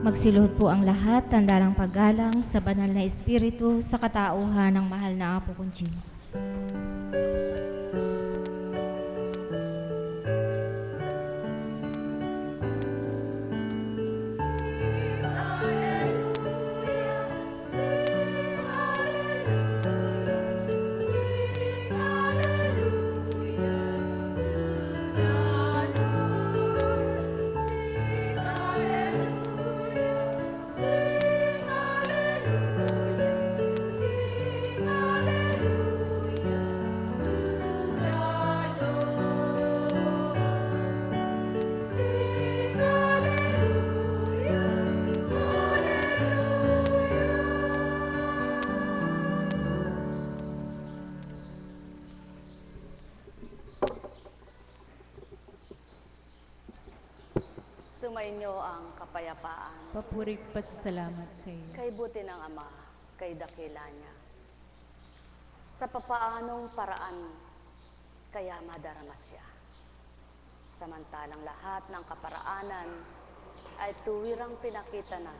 Magsiluhod po ang lahat, tanda ng paggalang sa banal na espiritu sa katauhan ng mahal na Apo kong Gino. Sumainyo ang kapayapaan. Papuri pasasalamat sa iyo. Kay buti ng Ama, kay dakila niya. Sa papaanong paraan, kaya madarama siya. Samantalang lahat ng kaparaanan ay tuwirang pinakita na.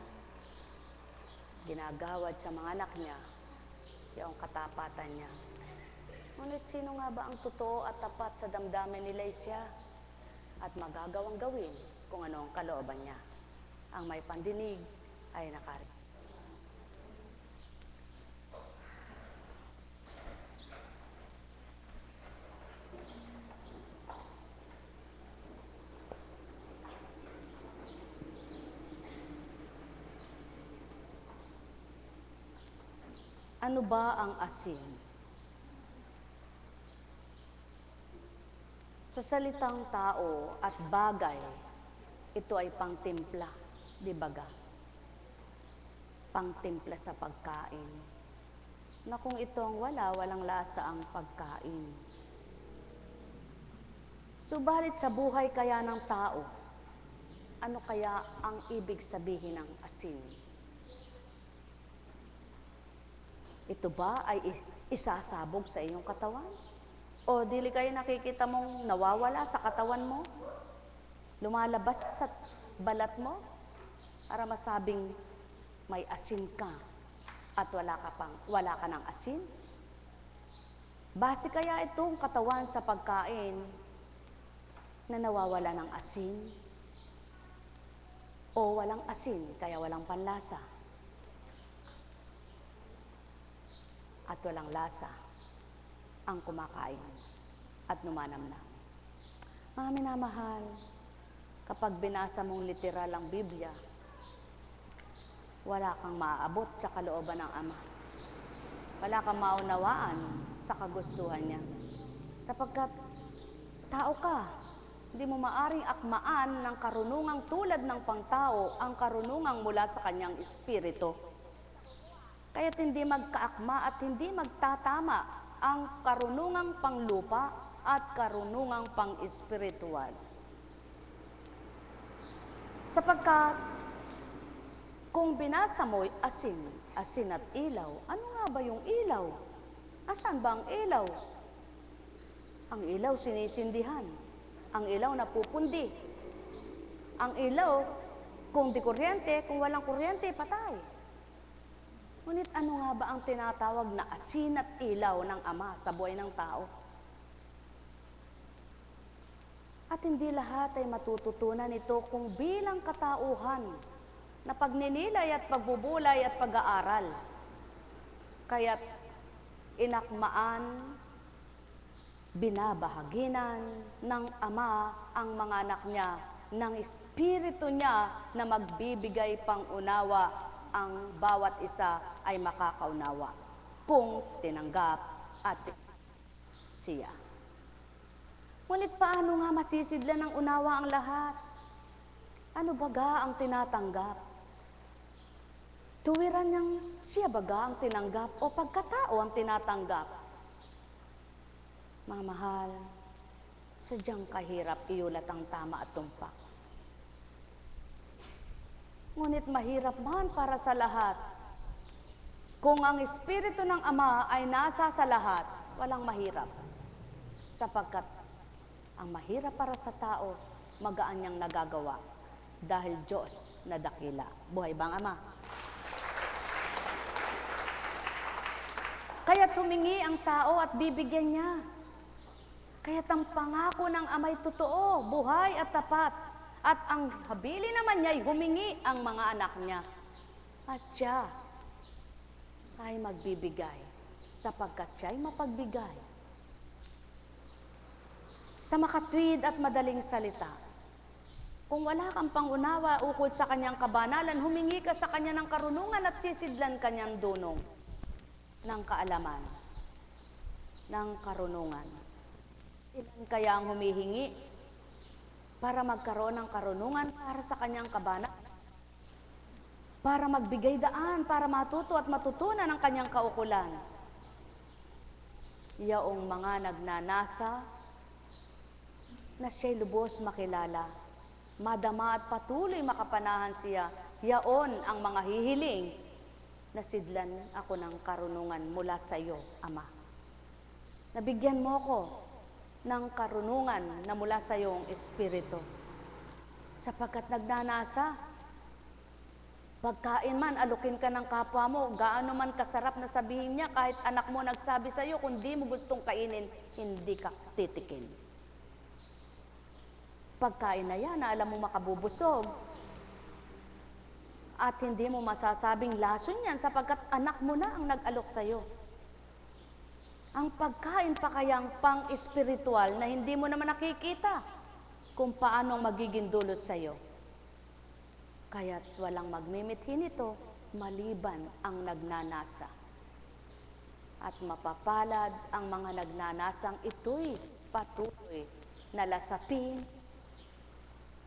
Ginagawad sa mga anak niya, yung katapatan niya. Ngunit sino nga ba ang totoo at tapat sa damdamin ni Lesia? At magagawang gawin kung ano ang kalooban niya. Ang may pandinig ay nakarinig. Ano ba ang asin? Sa salitang tao at bagay, ito ay pangtimpla, di baga? Pangtimpla sa pagkain. Na kung ito ang walang lasa ang pagkain. Subalit sa buhay kaya ng tao, ano kaya ang ibig sabihin ng asin? Ito ba ay isasabog sa iyong katawan? O dili kayo nakikita mong nawawala sa katawan mo? Lumalabas sa balat mo para masabing may asin ka at wala ka ng asin? Base kaya itong katawan sa pagkain na nawawala ng asin? O walang asin kaya walang panlasa? At walang lasa ang kumakain at numanamnam. Mga minamahal, kapag binasa mong literal ang Biblia, wala kang maaabot sa kalooban ng Ama. Wala kang maunawaan sa kagustuhan niya. Sapagkat tao ka, hindi mo maaring akmaan ng karunungang tulad ng pangtao ang karunungang mula sa kanyang espiritu. Kaya't hindi magkaakma at hindi magtatama ang karunungang panglupa at karunungang pang-espiritual. Sapagkat kung binasa mo'y asin at ilaw, ano nga ba yung ilaw? Asan ba ang ilaw? Ang ilaw sinisindihan. Ang ilaw napupundi. Ang ilaw, kung di kuryente, kung walang kuryente, patay. Ngunit ano nga ba ang tinatawag na asin at ilaw ng Ama sa buhay ng tao? At hindi lahat ay matututunan ito kung bilang katauhan na pagninilay at pagbubulay at pag-aaral. Kaya't inakmaan, binabahaginan ng Ama ang mga anak niya ng Espiritu niya na magbibigay pang-unawa ang bawat isa ay makakaunawa kung tinanggap at siya. Ngunit paano nga masisidlan ng unawa ang lahat? Ano baga ang tinatanggap? Tuwiran niyang siya baga ang tinanggap o pagkatao ang tinatanggap? Mga mahal, sadyang kahirap iulat ang tama at tumpak. Ngunit mahirap man para sa lahat. Kung ang Espiritu ng Ama ay nasa sa lahat, walang mahirap. Sapagkat ang mahirap para sa tao, magaan niyang nagagawa. dahil Diyos na dakila. Buhay bang Ama? Kaya't humingi ang tao at bibigyan niya. Kaya't ang pangako ng Ama'y totoo, buhay at tapat. At ang habili naman niya'y humingi ang mga anak niya. At siya ay magbibigay sapagkat siya'y mapagbigay. Sa makatwid at madaling salita, kung wala kang pangunawa ukol sa kanyang kabanalan, humingi ka sa kanya ng karunungan at sisidlan kanyang dunong ng kaalaman, ng karunungan. Ilan kaya ang humihingi para magkaroon ng karunungan para sa kanyang kabanalan? Para magbigay daan, para matuto at matutunan ang kanyang kaukulan. Yaong mga nagnanasa na siya'y lubos makilala, madama at patuloy makapanahan siya, yaon ang mga hihiling na sidlan ako ng karunungan mula sa iyo, Ama. Nabigyan mo ko ng karunungan na mula sa iyong Espiritu. Sapagkat nagnanasa, pagkain man, alukin ka ng kapwa mo, gaano man kasarap na sabihin niya, kahit anak mo nagsabi sa iyo, kung di mo gustong kainin, hindi ka titikin. Pagkain na yan, na alam mo makabubusog, at hindi mo masasabing lason yan, sapagkat anak mo na ang nag-alok sa iyo. Ang pagkain pa kayang pang-espiritual na hindi mo naman nakikita kung paano magiging dulot sa iyo. Kaya't walang magmimithi nito maliban ang nagnanasa. At mapapalad ang mga nagnanasang ito'y patuloy na lasapin,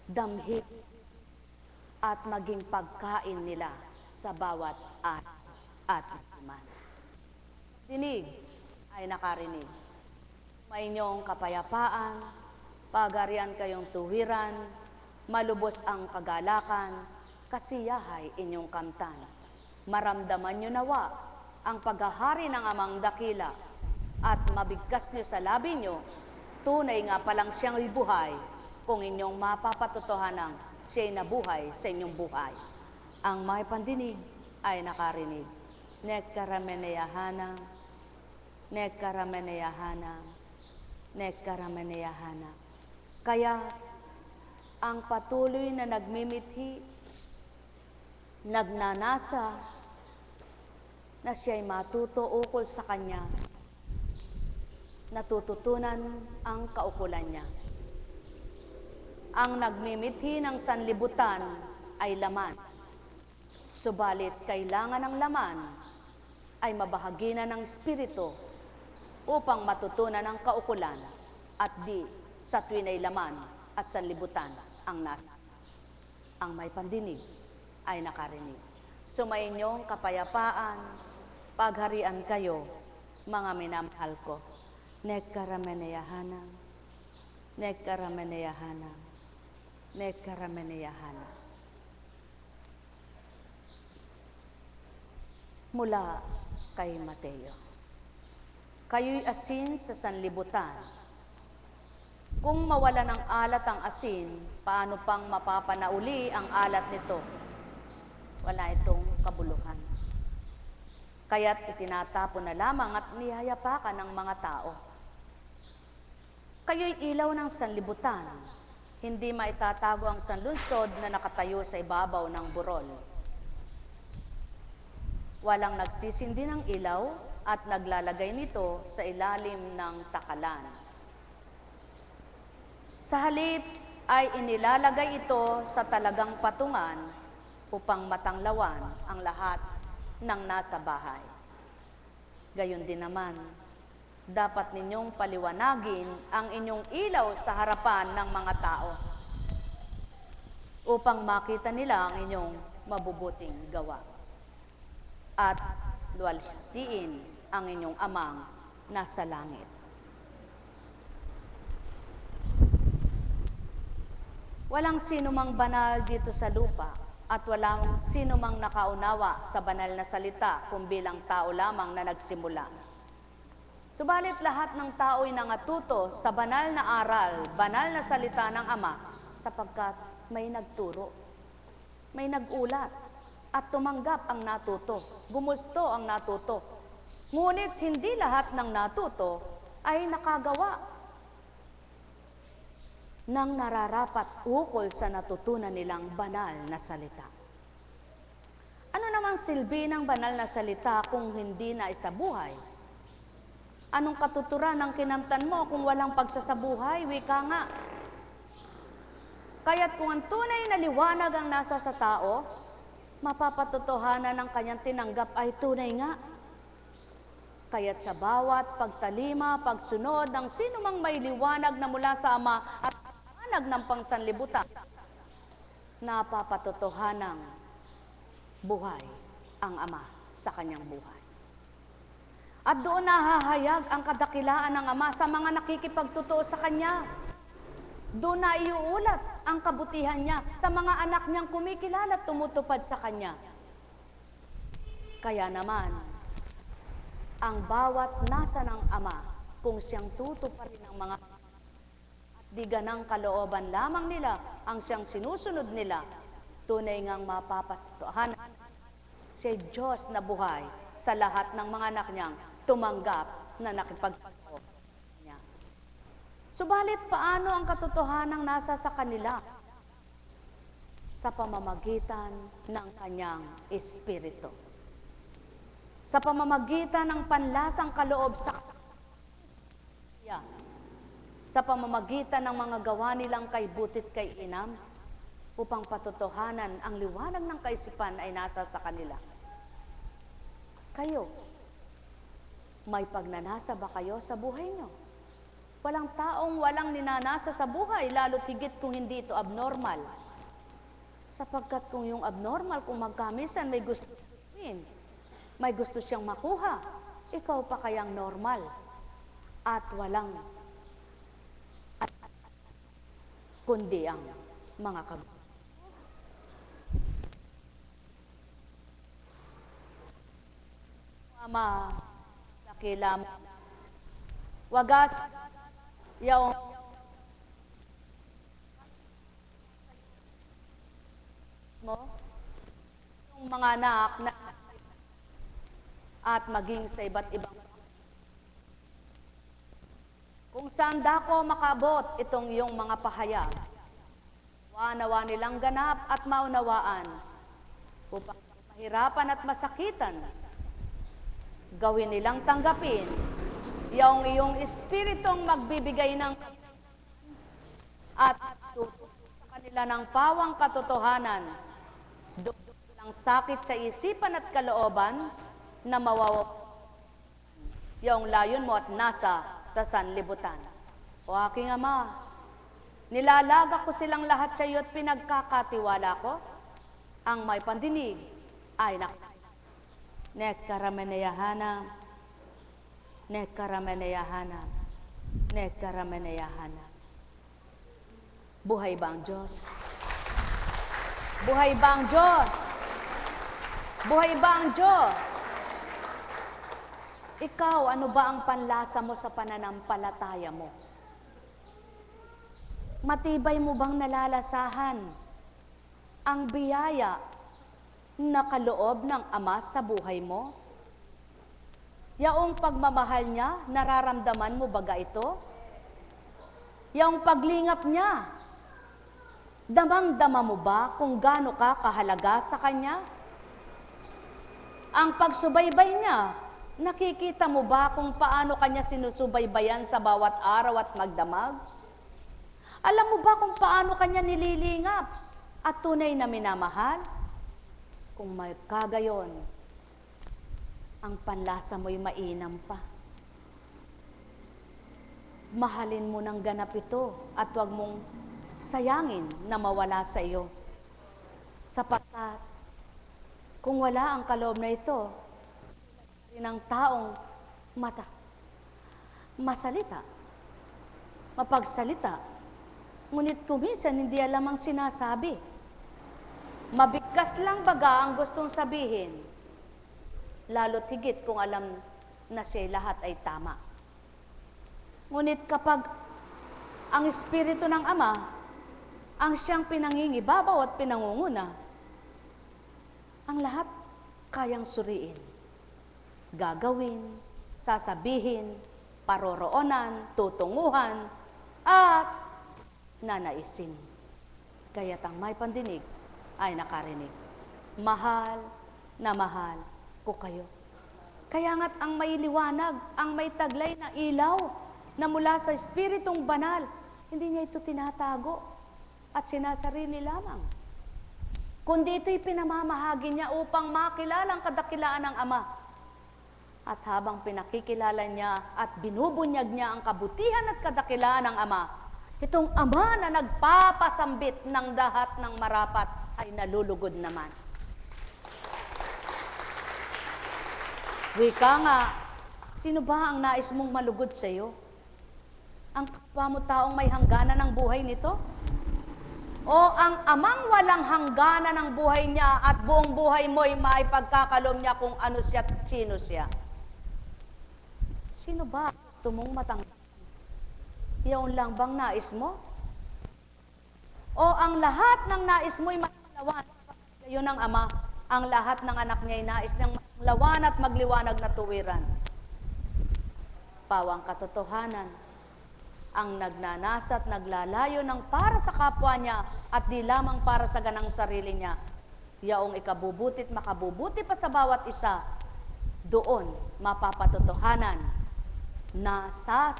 damhin, at maging pagkain nila sa bawat araw at iman. Dinig ay nakarinig. May inyong kapayapaan, pagarian kayong tuwiran, malubos ang kagalakan, kasiyahay inyong kamtan. Maramdaman nyo nawa ang paghahari ng Amang dakila at mabigkas nyo sa labi nyo, tunay nga palang siyang buhay kung inyong mapapatotohanang siya'y nabuhay sa inyong buhay. Ang may pandinig ay nakarinig. Nekkarameneyahanang, nekkarameneyahanang, nekkarameneyahanang. Kaya ang patuloy na nagmimithi, nagnanasa, na siya'y matuto ukol sa kanya, natututunan ang kaukulan niya. Ang nagmimithi ng sanlibutan ay laman, subalit kailangan ng laman ay mabahagi na ng Espiritu upang matutunan ang kaukulan at di sa tuwin ay laman at sanlibutan ang nasa. Ang may pandinig ay nakarinig. Sumainyong kapayapaan, pagharian kayo, mga minamahal ko. Nekkarameneyahanang, nekkarameneyahanang, nekkarameneyahanang. Mula kay Mateo. Kayo'y asin sa sanlibutan. Kung mawala ng alat ang asin, paano pang mapapanauli ang alat nito? Wala itong kabuluhan. Kaya't itinatapon na lamang at nihayapakan ng mga tao. Kayo'y ilaw ng sanlibutan. Hindi maitatago ang sanlunsod na nakatayo sa ibabaw ng burol. Walang nagsisindi ng ilaw at naglalagay nito sa ilalim ng takalan. Sa halip ay inilalagay ito sa talagang patungan upang matanglawan ang lahat ng nasa bahay. Gayon din naman, dapat ninyong paliwanagin ang inyong ilaw sa harapan ng mga tao upang makita nila ang inyong mabubuting gawa at luwalhatiin ang inyong Amang nasa langit. Walang sinumang banal dito sa lupa at walang sinumang nakaunawa sa banal na salita kung bilang tao lamang na nagsimula. Subalit lahat ng tao'y nangatuto sa banal na aral, banal na salita ng Ama sapagkat may nagturo. may nagulat at tumanggap ang natuto. Gumusto ang natuto. Ngunit hindi lahat ng natuto ay nakagawa ng nararapat ukol sa natutunan nilang banal na salita. Ano namang silbi ng banal na salita kung hindi na isabuhay? Anong katuturan ng kinamtan mo kung walang pagsasabuhay? Wika nga. Kaya't kung ang tunay na liwanag ang nasa sa tao, mapapatotohanan ng kanyang tinanggap ay tunay nga. Kaya't sa bawat pagtalima, pagsunod ng sinumang may liwanag na mula sa Ama at liwanag ng pangsanlibutan, napapatotohanang buhay ang Ama sa kanyang buhay. At doon nahahayag ang kadakilaan ng Ama sa mga nakikipagtotoo sa Kanya. Doon na iuulat ang kabutihan niya sa mga anak niyang kumikilala at tumutupad sa Kanya. Kaya naman, ang bawat nasa ng Ama, kung siyang tutuparin ng mga at di ganang kalooban lamang nila ang siyang sinusunod nila, tunay ngang mapapatotohanan siya Diyos na buhay sa lahat ng mga anak niyang tumanggap na nakipagpagpo niya. Subalit paano ang katotohanang nasa sa kanila? Sa pamamagitan ng kanyang espiritu. Sa pamamagitan ng panlasang kaloob sa pamamagitan ng mga gawa nilang kay butit kay inam, upang patotohanan ang liwanag ng kaisipan ay nasa sa kanila. Kayo, may pagnanasa ba kayo sa buhay nyo? Walang taong walang ninanasa sa buhay, lalo't higit kung hindi ito abnormal. Sapagkat kung yung abnormal, kung magkamisan, may gusto gawin, may gusto siyang makuha, ikaw pa kayang normal at walang kundi ang mga kagustuhan. Ama, dakila mo. Wagas, yung mga anak na at maging sa iba't ibang kung saan dako makabot itong iyong mga pahayag. Nawa nilang ganap at maunawaan upang mahirapan at masakitan, gawin nilang tanggapin yung iyong espiritong magbibigay ng at tutulong sa kanila ng pawang katotohanan, doon ang sakit sa isipan at kalooban na mawawa yung layon mo at nasa sa sanlibutan. O aking Ama, nilalaga ko silang lahat sa iyo at pinagkakatiwala ko, ang may pandinig ay Nekarameneyahana, Nekarameneyahana, Nekarameneyahana. Buhay ba ang Diyos? Buhay ba ang Diyos? Buhay ba ang Diyos? Ikaw, ano ba ang panlasa mo sa pananampalataya mo? Matibay mo bang nalalasahan ang biyaya na kaloob ng Ama sa buhay mo? Yaong pagmamahal niya, nararamdaman mo baga ito? Yaong paglingap niya, damang-dama mo ba kung gaano ka kahalaga sa Kanya? Ang pagsubaybay niya, nakikita mo ba kung paano Kanya sinusubaybayan sa bawat araw at magdamag? Alam mo ba kung paano Kanya nililingap at tunay na minamahal? Kung may kagayon, ang panlasa mo'y mainam pa. Mahalin mo ng ganap ito at huwag mong sayangin na mawala sa iyo. Sapagkat kung wala ang kaloob na ito, rin ang taong masalita, mapagsalita, ngunit kuminsan hindi alam ang sinasabi. Mabigkas lang baga ang gustong sabihin, lalo't higit kung alam na siya lahat ay tama. Ngunit kapag ang Espiritu ng Ama ang siyang pinangingibabaw at pinangunguna, Ang lahat kayang suriin, gagawin, sasabihin, paroroonan, tutunguhan, at nanaisin. Kaya't ang may pandinig ay nakarinig. Mahal na mahal ko kayo. Kaya nga't ang may liwanag, ang may taglay na ilaw na mula sa Espiritong Banal, hindi niya ito tinatago at sinasarili lamang. Kundi ito'y pinamamahagi niya upang makilala ang kadakilaan ng Ama. At habang pinakikilala niya at binubunyag niya ang kabutihan at kadakilaan ng Ama, itong Ama na nagpapasambit ng dahat ng marapat ay nalulugod naman. Wika nga, sino ba ang nais mong malugod sa iyo? Ang kapwa mo taong may hangganan ng buhay nito? O ang amang walang hangganan ng buhay niya at buong buhay mo'y maipagkakalom niya kung ano siya at sino siya? Sino ba gusto mong matanggap? Iyon lang bang nais mo? O ang lahat ng nais mo'y malawan, gayon ng Ama, ang lahat ng anak niya'y nais niyang lawan at magliwanag na tuwiran. Pawang katotohanan, ang nagnanasa at naglalayo ng para sa kapwa niya at di lamang para sa ganang sarili niya. Yaong ikabubutit makabubuti pa sa bawat isa, doon mapapatotohanan na sa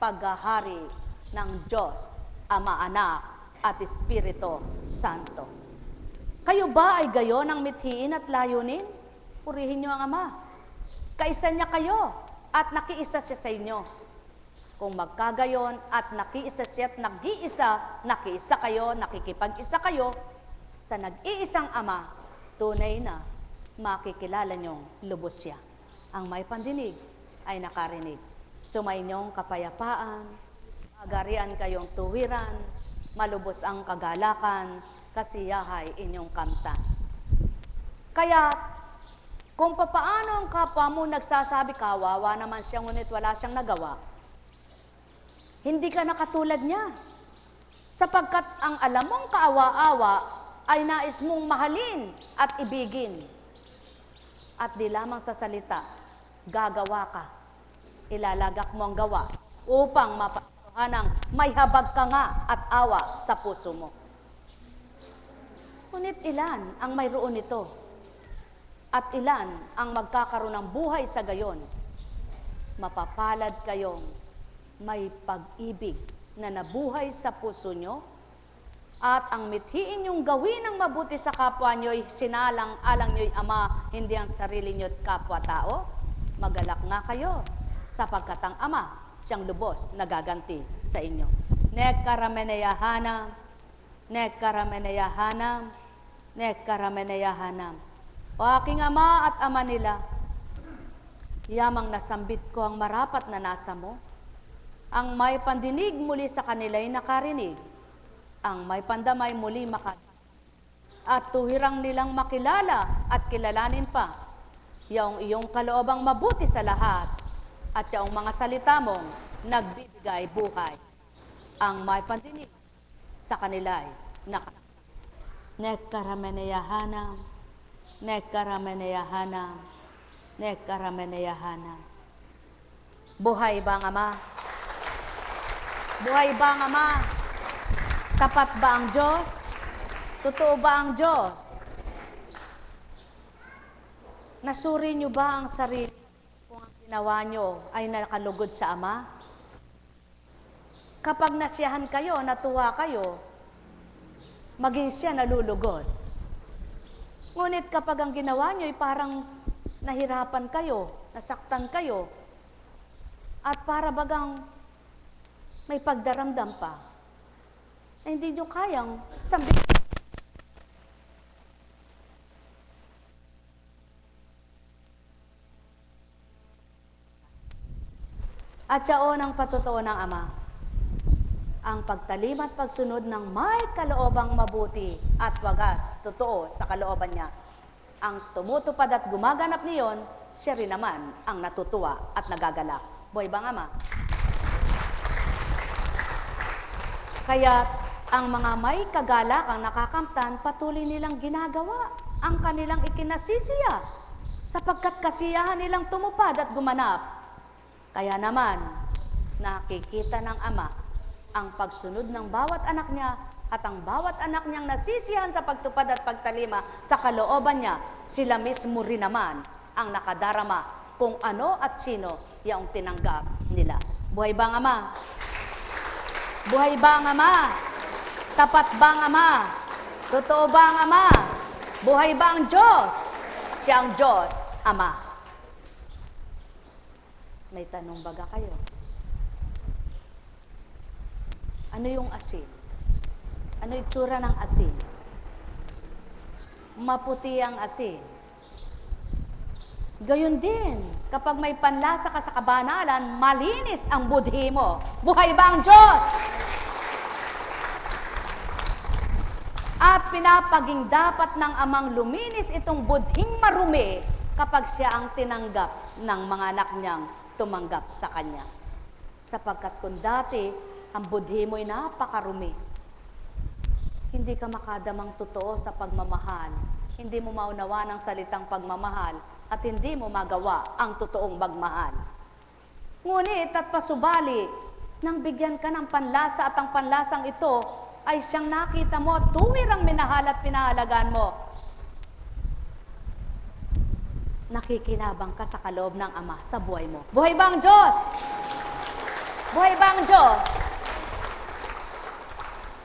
paghahari ng Diyos, Ama, Anak at Espiritu Santo. Kayo ba ay gayon ang mithiin at layunin? Purihin niyo ang Ama. Kaisa niya kayo at nakiisa siya sa inyo. Kung magkagayon at nakiisa siya at nag-iisa, nakiisa kayo, nakikipag-isa kayo sa nag-iisang Ama, tunay na makikilala niyong lubos siya. Ang may pandinig ay nakarinig. Sumainyong kapayapaan, agarian kayong tuwiran, malubos ang kagalakan, kasiyahay inyong kamtan. Kaya, kung papaano ang kapwa mo nagsasabi, kawawa naman siya, ngunit wala siyang nagawa, hindi ka nakatulad niya. Sapagkat ang alam mong kaawa-awa ay nais mong mahalin at ibigin. At di lamang sa salita, gagawa ka, ilalagak mo ang gawa upang mapatuhanang may habag ka nga at awa sa puso mo. Ngunit ilan ang mayroon nito? At ilan ang magkakaroon ng buhay sa gayon? Mapapalad kayong may pag-ibig na nabuhay sa puso nyo at ang mithiin niyong gawin ng mabuti sa kapwa nyo'y sinalang-alang nyo'y Ama, hindi ang sarili nyo't kapwa-tao. Magalak nga kayo sapagkat ang Ama siyang lubos nagaganti sa inyo. Nekkarameneyahanam, nekkarameneyahanam, nekkarameneyahanam. O aking Ama at Ama nila, yamang nasambit ko ang marapat na nasa mo. Ang may pandinig muli sa kanila'y nakarinig. Ang may pandamay muli makarinig. At tuhirang nilang makilala at kilalanin pa yaong iyong kaloobang mabuti sa lahat at yaong mga salita mong nagbibigay buhay. Ang may pandinig sa kanila'y nakarinig. Nekkarameneyahanam, nekkarameneyahanam, nekkarameneyahanam. Buhay ba ang Ama? Buhay ba ang Ama? Tapat ba ang Diyos? Totoo ba ang Diyos? Nasuri niyo ba ang sarili kung ang ginawa niyo ay nakalugod sa Ama? Kapag nasiyahan kayo, natuwa kayo, maging siya nalulugod. Ngunit kapag ang ginawa niyo ay parang nahirapan kayo, nasaktan kayo, at para bagang may pagdaramdam pa, eh, hindi nyo kayang sambit. At yaon ang patotoo ng Ama, ang pagtalim at pagsunod ng may kaloobang mabuti at wagas, totoo sa kalooban niya. Ang tumutupad at gumaganap niyon, siya rin naman ang natutuwa at nagagalak. Buhay ba ang Ama? Kaya ang mga may kagalakang nakakamtan, patuloy nilang ginagawa ang kanilang ikinasisiya, sapagkat kasiyahan nilang tumupad at gumanap. Kaya naman, nakikita ng Ama ang pagsunod ng bawat anak niya at ang bawat anak niyang nasisiyahan sa pagtupad at pagtalima sa kalooban niya, sila mismo rin naman ang nakadarama kung ano at sino yung tinanggap nila. Buhay ba ang Ama? Buhay ba ang Ama? Tapat ba ang Ama? Totoo ba ang Ama? Buhay ba ang Diyos? Siya ang Diyos, Ama. May tanong baga kayo? Ano yung asin? Ano itsura ng asin? Maputi ang asin. Gayon din, kapag may panlasa ka sa kabanalan, malinis ang budhi mo. Buhay ba ang Diyos? At pinapaging dapat ng Amang luminis itong budhing marumi kapag siya ang tinanggap ng mga anak niyang tumanggap sa Kanya. Sapagkat kung dati, ang budhi mo'y napakarumi, hindi ka makadamang totoo sa pagmamahal, hindi mo maunawa ng salitang pagmamahal, at hindi mo magawa ang totoong magmahal. Ngunit at pasubali, nang bigyan ka ng panlasa at ang panlasang ito ay siyang nakita mo, tuwirang minahal at pinahalagaan mo, nakikinabang ka sa kaloob ng Ama sa buhay mo. Buhay ba ang Diyos? Buhay ba ang Diyos?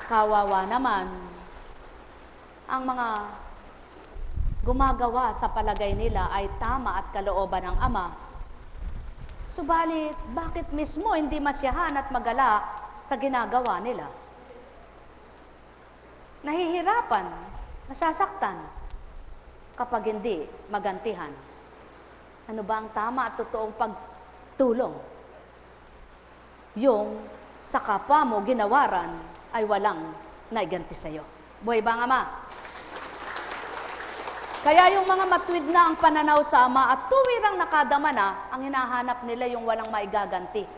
Kawawa naman ang mga gumagawa sa palagay nila ay tama at kalooban ng Ama. Subalit, bakit mismo hindi masiyahan at magalak sa ginagawa nila? Nahihirapan, nasasaktan kapag hindi magantihan. Ano ba ang tama at totoong pagtulong? Yung sa kapwa mo ginawaran ay walang naiganti sa'yo. Buhay ba ang Ama? Kaya yung mga matwid na ang pananaw sa Ama at tuwirang nakadama na, ang hinahanap nila yung walang maigaganti.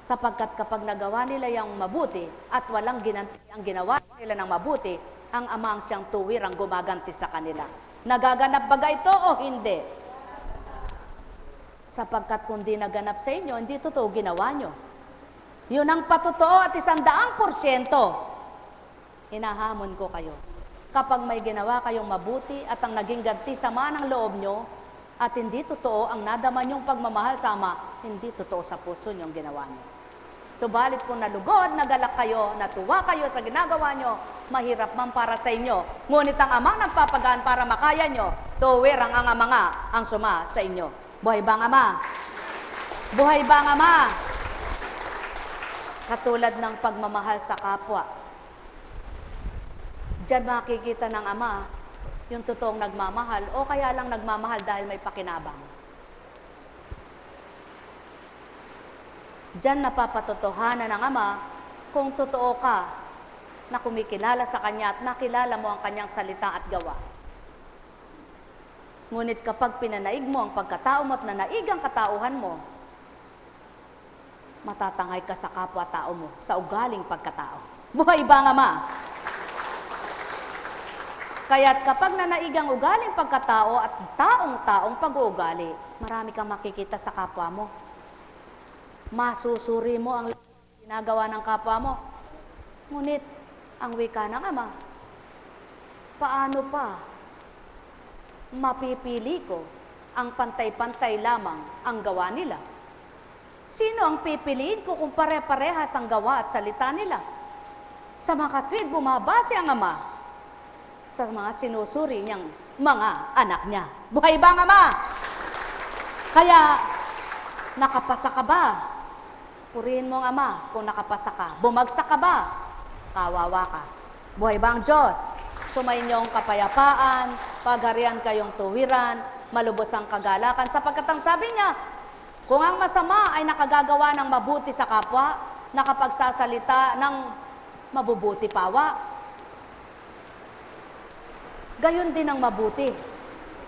Sapagkat kapag nagawa nila yung mabuti at walang ginanti ang ginawa nila ng mabuti, ang Ama ang siyang tuwirang gumaganti sa kanila. Nagaganap ba ito o hindi? Sapagkat kung di naganap sa inyo, hindi totoo ginawa nyo. Yun ang patotoo at 100%. Hinahamon ko kayo. Kapag may ginawa kayong mabuti at ang naging ganti sama ng loob nyo, at hindi totoo ang nadama nyong pagmamahal sa Ama, hindi totoo sa puso nyong ginawa nyo. Subalit kung nalugod, nagalak kayo, natuwa kayo sa ginagawa nyo, mahirap man para sa inyo. Ngunit ang Amang nagpapagaan para makaya nyo, tuwirang ang Ama nga ang suma sa inyo. Buhay ba ang Ama? Buhay ba ang Ama? Katulad ng pagmamahal sa kapwa. Diyan makikita ng Ama yung totoong nagmamahal o kaya lang nagmamahal dahil may pakinabang. Diyan napapatotohanan ng Ama kung totoo ka na kumikilala sa Kanya at nakilala mo ang Kanyang salita at gawa. Ngunit kapag pinanaig mo ang pagkatao mo at nanaig ang katauhan mo, matatangay ka sa kapwa-tao mo, sa ugaling pagkatao. Buhay ba ang Ama? Kaya't kapag nanaig ang ugaling pagkatao at taong-taong pag-uugali, marami kang makikita sa kapwa mo. Masusuri mo ang ginagawa ng kapwa mo. Ngunit, ang wika ng Ama, paano pa mapipili ko ang pantay-pantay lamang ang gawa nila? Sino ang pipiliin ko kung pare-parehas ang gawa at salita nila? Sa makatwid, bumabase ang Ama sa mga sinusuri niyang mga anak niya. Buhay ba ang Ama? Kaya, nakapasa ka ba? Purihin mo ang Ama kung nakapasa ka. Bumagsak ka ba? Kawawa ka. Buhay ba ang Diyos? Sumainyo ang kapayapaan, pagharian kayong tuwiran, malubos ang kagalakan, sapagkat ang sabi niya, kung ang masama ay nakagagawa ng mabuti sa kapwa, nakapagsasalita ng mabubuti pawa, gayon din ang mabuti.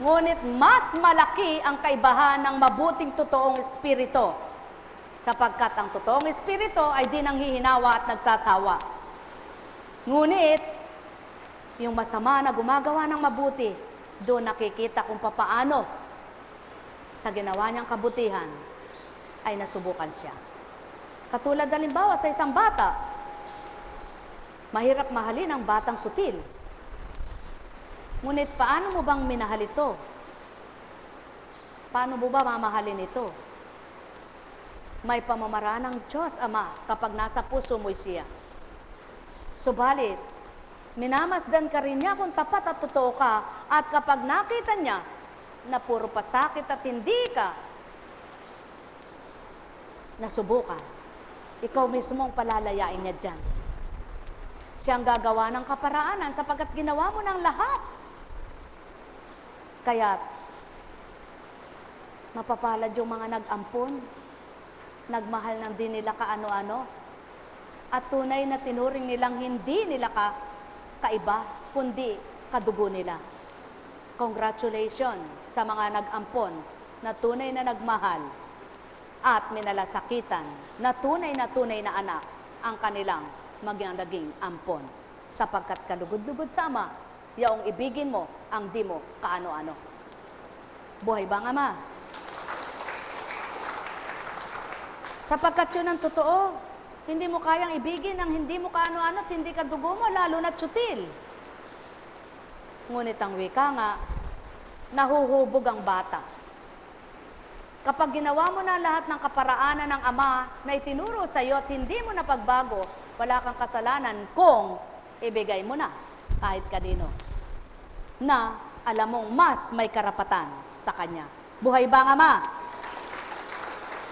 Ngunit mas malaki ang kaibahan ng mabuting totoong espiritu, sapagkat ang totoong espiritu ay di nanghihinawa at nagsasawa. Ngunit, Yung masama na gumagawa ng mabuti, doon nakikita kung papaano sa ginawa niyang kabutihan ay nasubukan siya. Katulad halimbawa sa isang bata, mahirap mahalin ang batang sutil. Ngunit paano mo bang minahal ito? Paano mo ba mamahalin ito? May pamamaraan ng Diyos Ama kapag nasa puso mo'y siya. Subalit, minamasdan ka rin niya kung tapat at totoo ka, at kapag nakita niya na puro pasakit at hindi ka nasubukan, ikaw mismo ang palalayain niya dyan. Siyang gagawa ng kaparaanan sapagkat ginawa mo ng lahat. Kaya, mapapalad yung mga nag-ampon, nagmahal ng di nila kaano-ano, at tunay na tinuring nilang hindi nila kaiba, kundi kadugo nila. Congratulations sa mga nag-ampon na tunay na nagmahal at minalasakitan na tunay na anak ang kanilang naging ampon. Sapagkat kalugod-lugod sa Ama, yaong ibigin mo ang di mo kaano-ano. Buhay bang Ama? Sapagkat yun ang totoo. Hindi mo kayang ibigin ang hindi mo kaano-ano at hindi ka dugo mo, lalo na tsutil. Ngunit ang wika nga, nahuhubog ang bata. Kapag ginawa mo na lahat ng kaparaanan ng Ama na itinuro sa iyo at hindi mo na pagbago, wala kang kasalanan kung ibigay mo na kahit kanino na alam mong mas may karapatan sa Kanya. Buhay bang Ama?